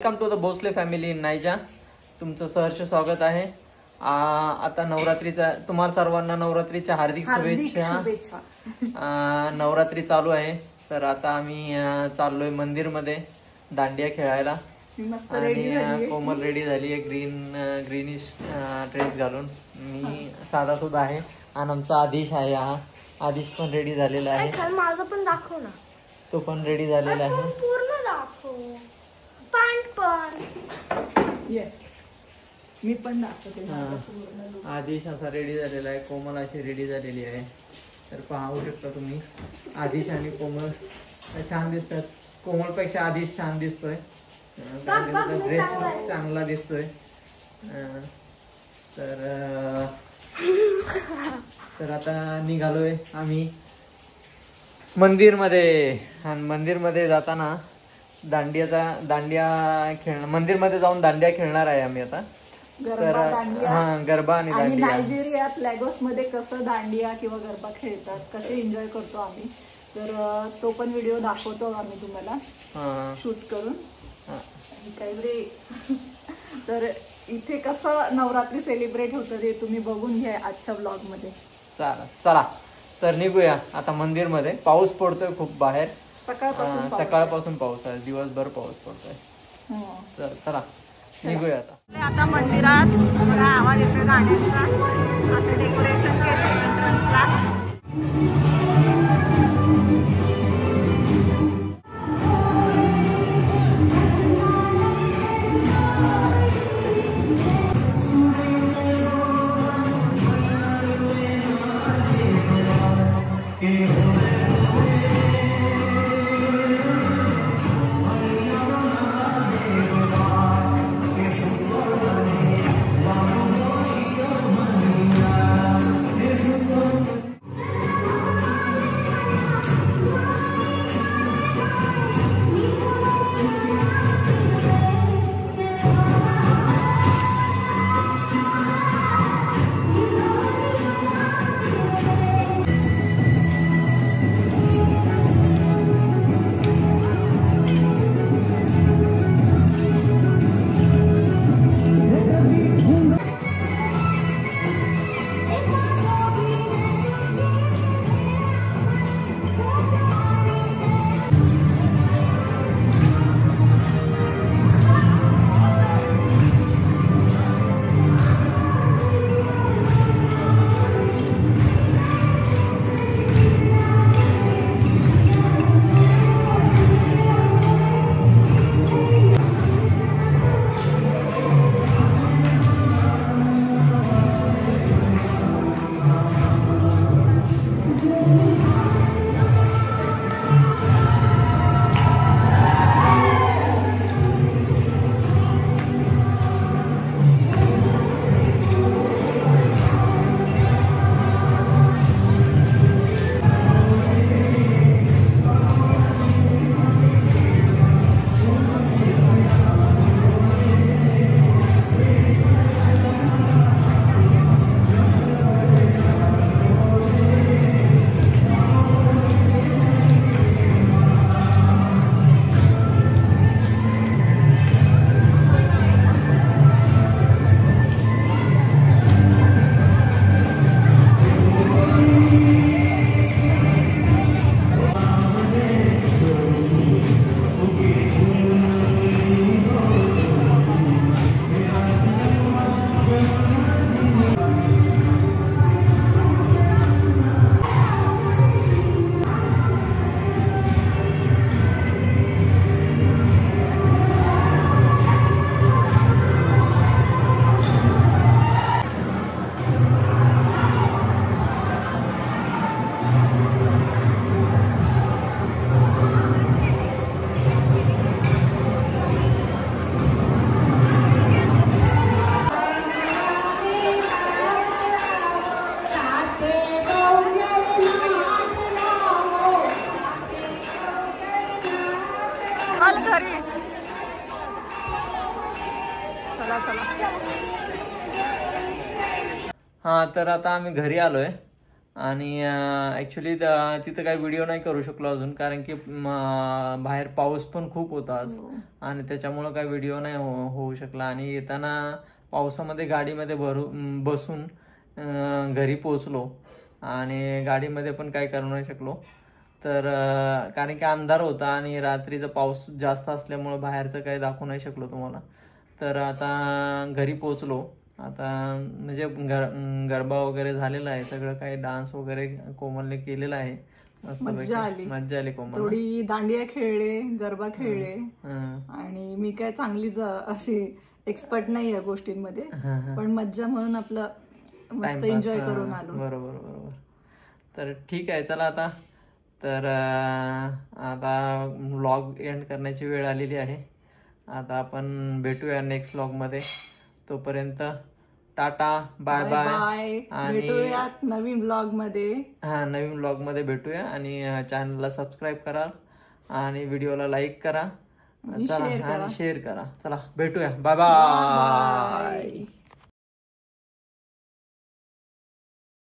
Welcome to the Bhosale family in Naija. तुमचं सहर्ष स्वागत आहे. आता नवरात्रीचा तुम्हाला सर्वांना नवरात्रीच्या हार्दिक शुभेच्छा. नवरात्री चालू आहे तर आता आम्ही चाललोय मंदिरमध्ये दांडिया खेळायला. आणि कोमल रेडी झाली आहे ग्रीनिश ड्रेस घालून. मी साधा सुद्धा आहे आणि आमचा आदिश आहे. आदिश पण रेडी झालेला आहे. माझं पण दाखव ना. तो पण रेडी झालेला आहे. पूर्ण दाखव. मी पण दाखवते. आदिश असा रेडी झालेला आहे. कोमल अशी रेडी झालेली आहे. तर पाहू शकता तुम्ही आदिश आणि कोमल छान दिसतात. कोमलपेक्षा आदिश छान दिसतोय. ड्रेस चांगला दिसतोय. तर आता निघालोय आम्ही मंदिरमध्ये. आणि मंदिरमध्ये जाताना दांडिया खेळणार. मंदिरमध्ये जाऊन दांडिया खेळणार आहे आम्ही आता. गरबा आणि दांडिया. नायजेरियात लॅगोस मध्ये कसं दांडिया किंवा गरबा खेळतात, कसे एन्जॉय करतो आम्ही, तर तो पण व्हिडिओ दाखवतो आम्ही तुम्हाला शूट करून. तर इथे कसं नवरात्री सेलिब्रेट होतं ते तुम्ही बघून घ्या आजच्या ब्लॉग मध्ये. चला तर निघूया आता मंदिरमध्ये. पाऊस पडतोय खूप बाहेर. सकाळपासून पाऊस आहे. दिवसभर पाऊस पडतोय. चला निघूया आता मंदिरात. बघा आवाज येतोय गाण्याचा. असं डेकोरेशन केलं एंट्रन्सला. तर आता आम्ही घरी आलोय. आणि ॲक्च्युली तिथं काही व्हिडिओ नाही करू शकलो अजून, कारण की बाहेर पाऊस पण खूप होता आज आणि त्याच्यामुळं काही व्हिडिओ नाही होऊ शकला. आणि येताना पावसामध्ये गाडीमध्ये बसून घरी पोचलो आणि गाडीमध्ये पण काही करू नाही शकलो. तर कारण की अंधार होता आणि रात्रीचा पाऊस जास्त असल्यामुळं बाहेरचं काही दाखवू नाही शकलो तुम्हाला. तर आता घरी पोचलो. आता म्हणजे गरबा वगैरे झालेला आहे, सगळं काही डान्स वगैरे कोमलने केलेला आहे. मज्जा आली कोमल. थोडी दांडिया खेळले, गरबा खेळले आणि मी काय चांगलीच अशी एक्सपर्ट नाही या गोष्टींमध्ये, पण मज्जा म्हणून आपलं मस्त एन्जॉय करून आलो. बरोबर. तर ठीक आहे, चला आता तर आता व्लॉग एंड करण्याची वेळ आलेली आहे. आता आपण भेटूया नेक्स्ट व्लॉगमध्ये. तोपर्यंत टाटा, बाय बाय. आणि भेटूयात नवीन व्लॉग मध्ये. नवीन व्लॉग मध्ये भेटूया. आणि चॅनलला सबस्क्राईब करा आणि व्हिडिओला लाईक करा, शेअर करा. चला भेटूया. Bye bye.